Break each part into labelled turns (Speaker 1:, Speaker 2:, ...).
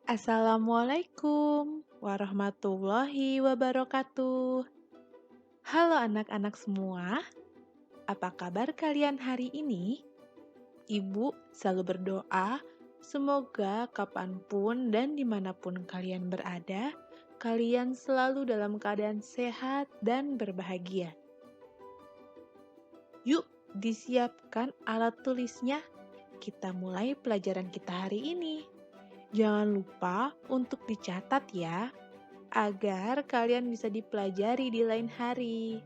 Speaker 1: Assalamualaikum warahmatullahi wabarakatuh. Halo anak-anak semua, apa kabar kalian hari ini? Ibu selalu berdoa, semoga kapanpun dan dimanapun kalian berada, kalian selalu dalam keadaan sehat dan berbahagia. Yuk, disiapkan alat tulisnya. Kita mulai pelajaran kita hari ini. Jangan lupa untuk dicatat ya, agar kalian bisa dipelajari di lain hari.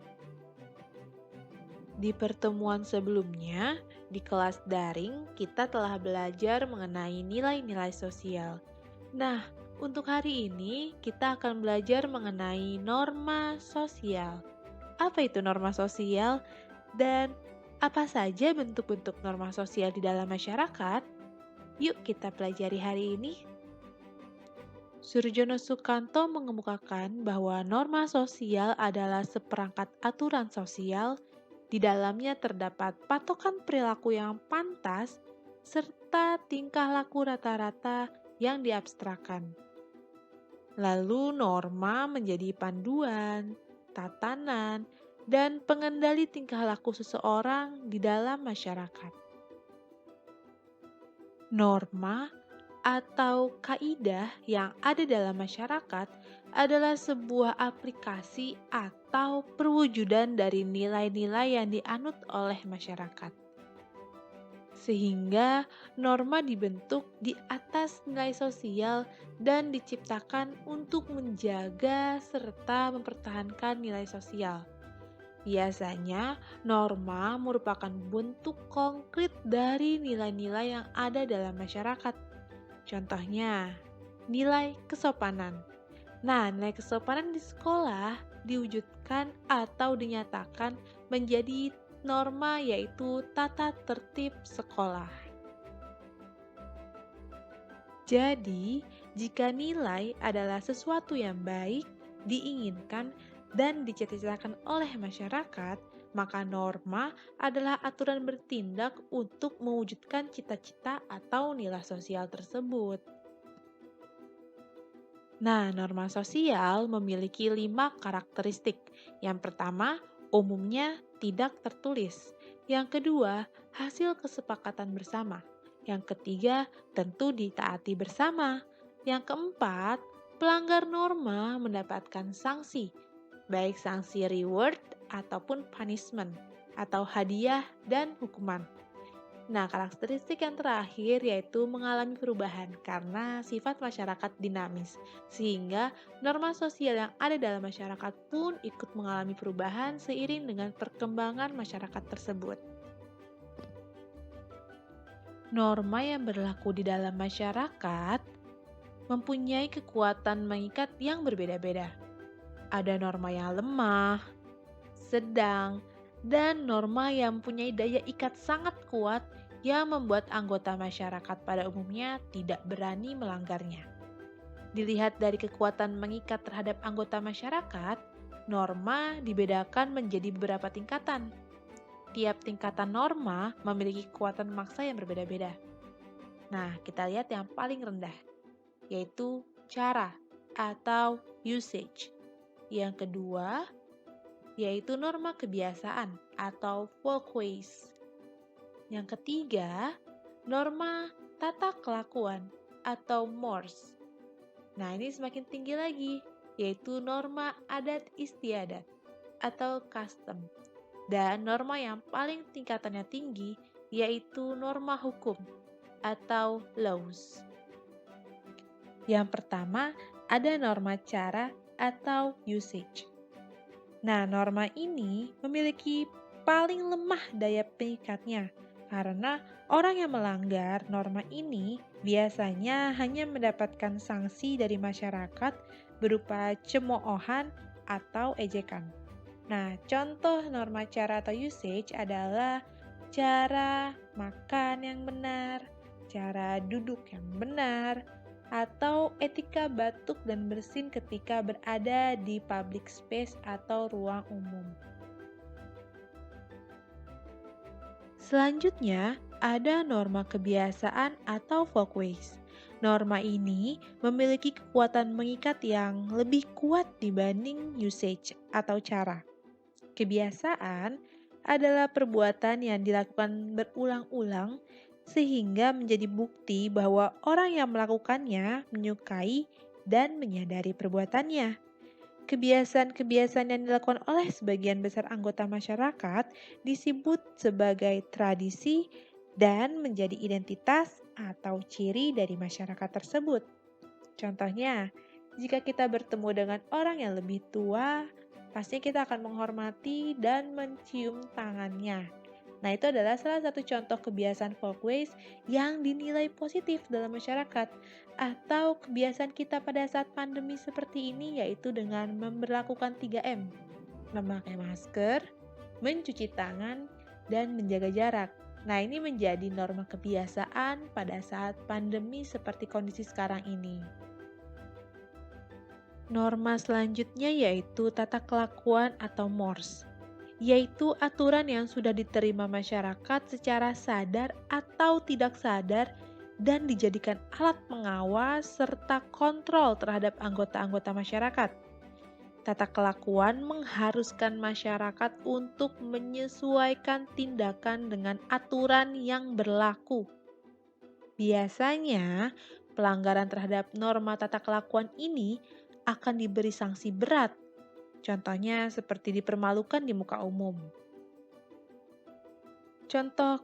Speaker 1: Di pertemuan sebelumnya, di kelas daring, kita telah belajar mengenai nilai-nilai sosial. Nah, untuk hari ini kita akan belajar mengenai norma sosial. Apa itu norma sosial? Dan apa saja bentuk-bentuk norma sosial di dalam masyarakat? Yuk kita pelajari hari ini. Surjono Sukanto mengemukakan bahwa norma sosial adalah seperangkat aturan sosial, di dalamnya terdapat patokan perilaku yang pantas, serta tingkah laku rata-rata yang diabstrakan. Lalu norma menjadi panduan, tatanan, dan pengendali tingkah laku seseorang di dalam masyarakat. Norma atau kaidah yang ada dalam masyarakat adalah sebuah aplikasi atau perwujudan dari nilai-nilai yang dianut oleh masyarakat. Sehingga norma dibentuk di atas nilai sosial dan diciptakan untuk menjaga serta mempertahankan nilai sosial. Biasanya, norma merupakan bentuk konkret dari nilai-nilai yang ada dalam masyarakat. Contohnya, nilai kesopanan. Nah, nilai kesopanan di sekolah diwujudkan atau dinyatakan menjadi norma, yaitu tata tertib sekolah. Jadi, jika nilai adalah sesuatu yang baik, diinginkan, dan dicita-citakan oleh masyarakat, maka norma adalah aturan bertindak untuk mewujudkan cita-cita atau nilai sosial tersebut. Nah, norma sosial memiliki 5 karakteristik. Yang pertama, umumnya tidak tertulis. Yang kedua, hasil kesepakatan bersama. Yang ketiga, tentu ditaati bersama. Yang keempat, pelanggar norma mendapatkan sanksi, baik sanksi reward ataupun punishment, atau hadiah dan hukuman. Nah, karakteristik yang terakhir yaitu mengalami perubahan karena sifat masyarakat dinamis, sehingga norma sosial yang ada dalam masyarakat pun ikut mengalami perubahan seiring dengan perkembangan masyarakat tersebut. Norma yang berlaku di dalam masyarakat mempunyai kekuatan mengikat yang berbeda-beda. Ada norma yang lemah, sedang, dan norma yang mempunyai daya ikat sangat kuat yang membuat anggota masyarakat pada umumnya tidak berani melanggarnya. Dilihat dari kekuatan mengikat terhadap anggota masyarakat, norma dibedakan menjadi beberapa tingkatan. Tiap tingkatan norma memiliki kekuatan maksa yang berbeda-beda. Nah, kita lihat yang paling rendah, yaitu cara atau usage. Yang kedua, yaitu norma kebiasaan atau folkways. Yang ketiga, norma tata kelakuan atau mores. Nah, ini semakin tinggi lagi, yaitu norma adat istiadat atau custom. Dan norma yang paling tingkatannya tinggi, yaitu norma hukum atau laws. Yang pertama, ada norma cara atau usage. Nah, norma ini memiliki paling lemah daya pengikatnya karena orang yang melanggar norma ini biasanya hanya mendapatkan sanksi dari masyarakat berupa cemoohan atau ejekan. Nah, contoh norma cara atau usage adalah cara makan yang benar, cara duduk yang benar, atau etika batuk dan bersin ketika berada di public space atau ruang umum. Selanjutnya, ada norma kebiasaan atau folkways. Norma ini memiliki kekuatan mengikat yang lebih kuat dibanding usage atau cara. Kebiasaan adalah perbuatan yang dilakukan berulang-ulang sehingga menjadi bukti bahwa orang yang melakukannya menyukai dan menyadari perbuatannya. Kebiasaan-kebiasaan yang dilakukan oleh sebagian besar anggota masyarakat disebut sebagai tradisi dan menjadi identitas atau ciri dari masyarakat tersebut. Contohnya, jika kita bertemu dengan orang yang lebih tua, pasti kita akan menghormati dan mencium tangannya. Nah, itu adalah salah satu contoh kebiasaan folkways yang dinilai positif dalam masyarakat. Atau kebiasaan kita pada saat pandemi seperti ini yaitu dengan memberlakukan 3M. Memakai masker, mencuci tangan, dan menjaga jarak. Nah, ini menjadi norma kebiasaan pada saat pandemi seperti kondisi sekarang ini. Norma selanjutnya yaitu tata kelakuan atau mores, yaitu aturan yang sudah diterima masyarakat secara sadar atau tidak sadar dan dijadikan alat pengawas serta kontrol terhadap anggota-anggota masyarakat. Tata kelakuan mengharuskan masyarakat untuk menyesuaikan tindakan dengan aturan yang berlaku. Biasanya, pelanggaran terhadap norma tata kelakuan ini akan diberi sanksi berat. Contohnya seperti dipermalukan di muka umum. Contoh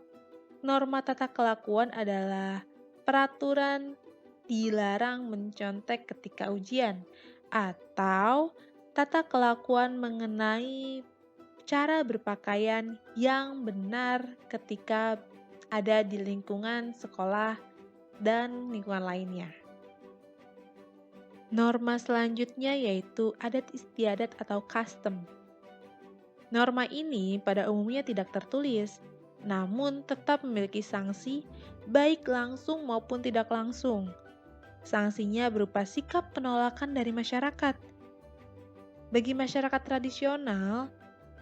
Speaker 1: norma tata kelakuan adalah peraturan dilarang mencontek ketika ujian atau tata kelakuan mengenai cara berpakaian yang benar ketika ada di lingkungan sekolah dan lingkungan lainnya. Norma selanjutnya yaitu adat istiadat atau custom. Norma ini pada umumnya tidak tertulis, namun tetap memiliki sanksi baik langsung maupun tidak langsung. Sanksinya berupa sikap penolakan dari masyarakat. Bagi masyarakat tradisional,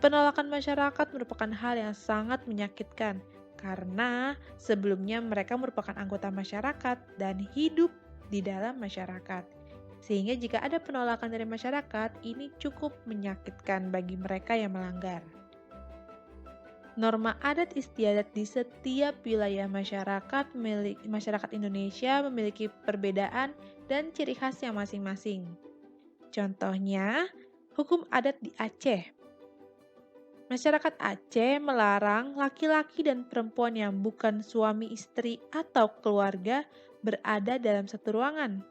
Speaker 1: penolakan masyarakat merupakan hal yang sangat menyakitkan karena sebelumnya mereka merupakan anggota masyarakat dan hidup di dalam masyarakat. Sehingga jika ada penolakan dari masyarakat, ini cukup menyakitkan bagi mereka yang melanggar. Norma adat istiadat di setiap wilayah masyarakat Indonesia memiliki perbedaan dan ciri khasnya masing-masing. Contohnya, hukum adat di Aceh. Masyarakat Aceh melarang laki-laki dan perempuan yang bukan suami istri atau keluarga berada dalam satu ruangan.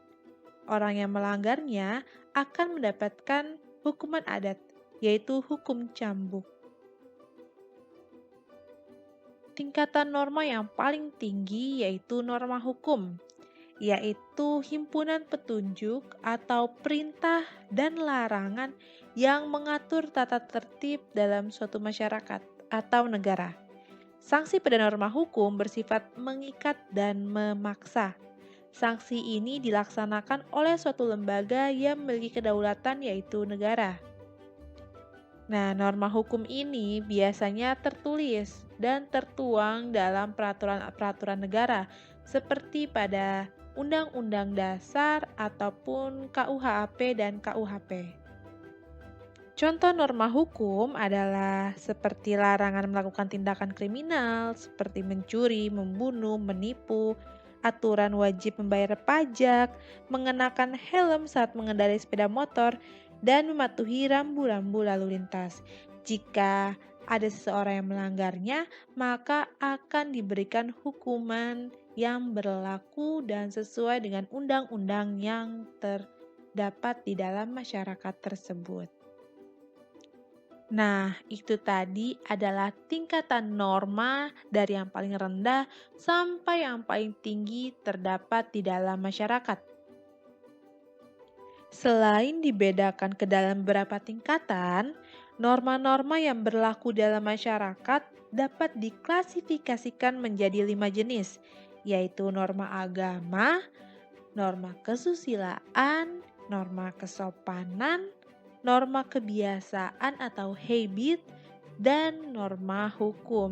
Speaker 1: Orang yang melanggarnya akan mendapatkan hukuman adat, yaitu hukum cambuk. Tingkatan norma yang paling tinggi yaitu norma hukum, yaitu himpunan petunjuk atau perintah dan larangan yang mengatur tata tertib dalam suatu masyarakat atau negara. Sanksi pada norma hukum bersifat mengikat dan memaksa. Sanksi ini dilaksanakan oleh suatu lembaga yang memiliki kedaulatan yaitu negara. Nah, norma hukum ini biasanya tertulis dan tertuang dalam peraturan-peraturan negara seperti pada Undang-Undang Dasar ataupun KUHP dan KUHP. Contoh norma hukum adalah seperti larangan melakukan tindakan kriminal seperti mencuri, membunuh, menipu, aturan wajib membayar pajak, mengenakan helm saat mengendarai sepeda motor, dan mematuhi rambu-rambu lalu lintas. Jika ada seseorang yang melanggarnya, maka akan diberikan hukuman yang berlaku dan sesuai dengan undang-undang yang terdapat di dalam masyarakat tersebut. Nah, itu tadi adalah tingkatan norma dari yang paling rendah sampai yang paling tinggi terdapat di dalam masyarakat. Selain dibedakan ke dalam beberapa tingkatan, norma-norma yang berlaku dalam masyarakat dapat diklasifikasikan menjadi 5 jenis, yaitu norma agama, norma kesusilaan, norma kesopanan, norma kebiasaan atau habit, dan norma hukum.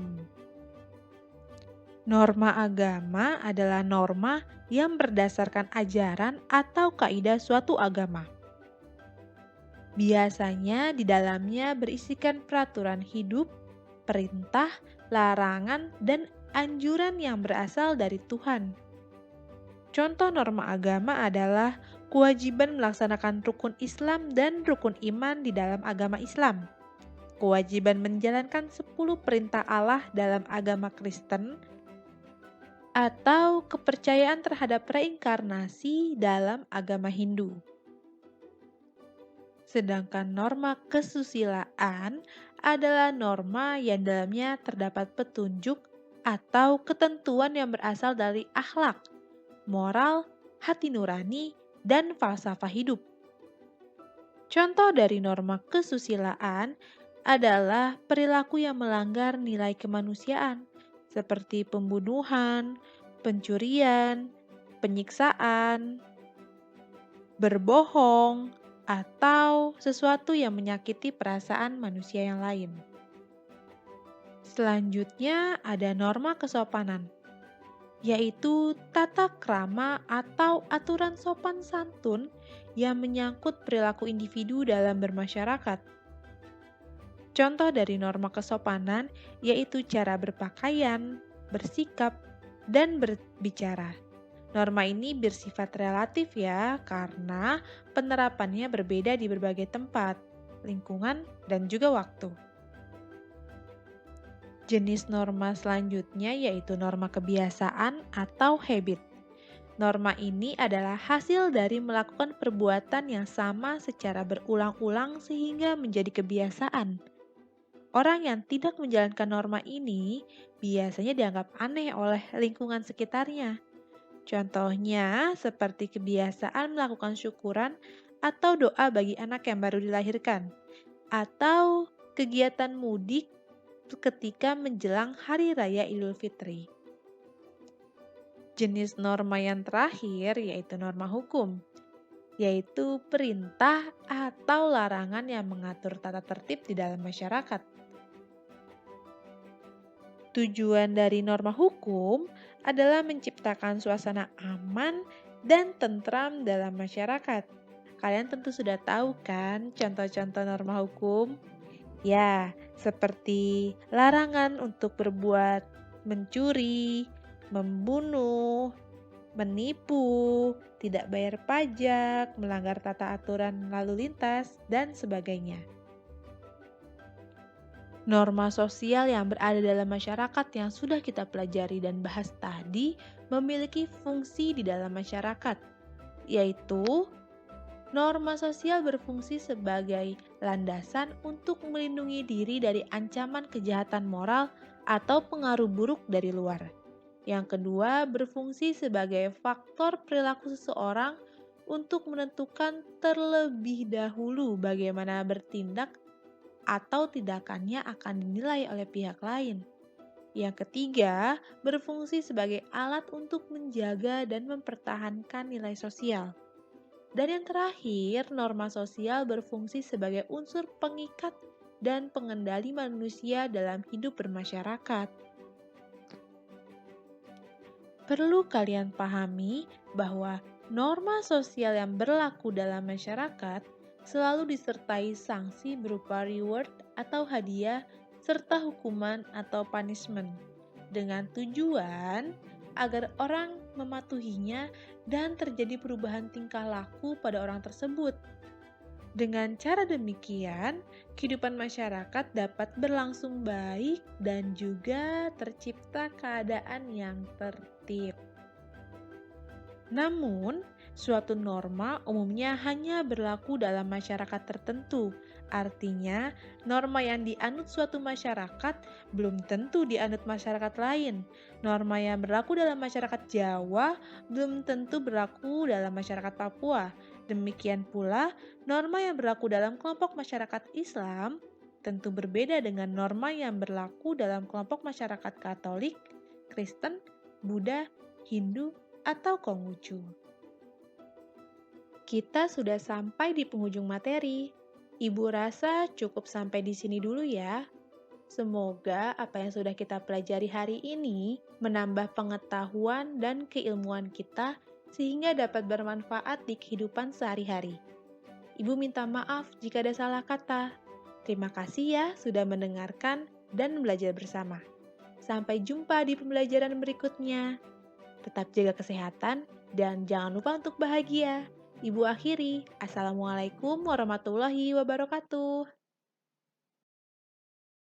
Speaker 1: Norma agama adalah norma yang berdasarkan ajaran atau kaidah suatu agama. Biasanya di dalamnya berisikan peraturan hidup, perintah, larangan, dan anjuran yang berasal dari Tuhan. Contoh norma agama adalah kewajiban melaksanakan rukun Islam dan rukun iman di dalam agama Islam. Kewajiban menjalankan 10 perintah Allah dalam agama Kristen, atau kepercayaan terhadap reinkarnasi dalam agama Hindu. Sedangkan norma kesusilaan adalah norma yang dalamnya terdapat petunjuk atau ketentuan yang berasal dari akhlak, moral, hati nurani, dan falsafah hidup. Contoh dari norma kesusilaan adalah perilaku yang melanggar nilai kemanusiaan, seperti pembunuhan, pencurian, penyiksaan, berbohong, atau sesuatu yang menyakiti perasaan manusia yang lain. Selanjutnya ada norma kesopanan, yaitu tata krama atau aturan sopan santun yang menyangkut perilaku individu dalam bermasyarakat. Contoh dari norma kesopanan yaitu cara berpakaian, bersikap, dan berbicara. Norma ini bersifat relatif ya, karena penerapannya berbeda di berbagai tempat, lingkungan, dan juga waktu. Jenis norma selanjutnya yaitu norma kebiasaan atau habit. Norma ini adalah hasil dari melakukan perbuatan yang sama secara berulang-ulang sehingga menjadi kebiasaan. Orang yang tidak menjalankan norma ini biasanya dianggap aneh oleh lingkungan sekitarnya. Contohnya seperti kebiasaan melakukan syukuran atau doa bagi anak yang baru dilahirkan, atau kegiatan mudik ketika menjelang Hari Raya Idul Fitri. Jenis norma yang terakhir yaitu norma hukum, yaitu perintah atau larangan yang mengatur tata tertib di dalam masyarakat. Tujuan dari norma hukum adalah menciptakan suasana aman dan tentram dalam masyarakat. Kalian tentu sudah tahu kan contoh-contoh norma hukum? Ya, seperti larangan untuk berbuat mencuri, membunuh, menipu, tidak bayar pajak, melanggar tata aturan lalu lintas, dan sebagainya. Norma sosial yang berada dalam masyarakat yang sudah kita pelajari dan bahas tadi memiliki fungsi di dalam masyarakat, yaitu norma sosial berfungsi sebagai landasan untuk melindungi diri dari ancaman kejahatan moral atau pengaruh buruk dari luar. Yang kedua, berfungsi sebagai faktor perilaku seseorang untuk menentukan terlebih dahulu bagaimana bertindak atau tindakannya akan dinilai oleh pihak lain. Yang ketiga, berfungsi sebagai alat untuk menjaga dan mempertahankan nilai sosial. Dan yang terakhir, norma sosial berfungsi sebagai unsur pengikat dan pengendali manusia dalam hidup bermasyarakat. Perlu kalian pahami bahwa norma sosial yang berlaku dalam masyarakat selalu disertai sanksi berupa reward atau hadiah serta hukuman atau punishment dengan tujuan agar orang mematuhinya dan terjadi perubahan tingkah laku pada orang tersebut. Dengan cara demikian, kehidupan masyarakat dapat berlangsung baik dan juga tercipta keadaan yang tertib. Namun, suatu norma umumnya hanya berlaku dalam masyarakat tertentu. Artinya, norma yang dianut suatu masyarakat belum tentu dianut masyarakat lain. Norma yang berlaku dalam masyarakat Jawa belum tentu berlaku dalam masyarakat Papua. Demikian pula, norma yang berlaku dalam kelompok masyarakat Islam tentu berbeda dengan norma yang berlaku dalam kelompok masyarakat Katolik, Kristen, Buddha, Hindu, atau Konghucu. Kita sudah sampai di penghujung materi. Ibu rasa cukup sampai di sini dulu ya. Semoga apa yang sudah kita pelajari hari ini menambah pengetahuan dan keilmuan kita sehingga dapat bermanfaat di kehidupan sehari-hari. Ibu minta maaf jika ada salah kata. Terima kasih ya sudah mendengarkan dan belajar bersama. Sampai jumpa di pembelajaran berikutnya. Tetap jaga kesehatan dan jangan lupa untuk bahagia. Ibu akhiri, Assalamualaikum warahmatullahi wabarakatuh.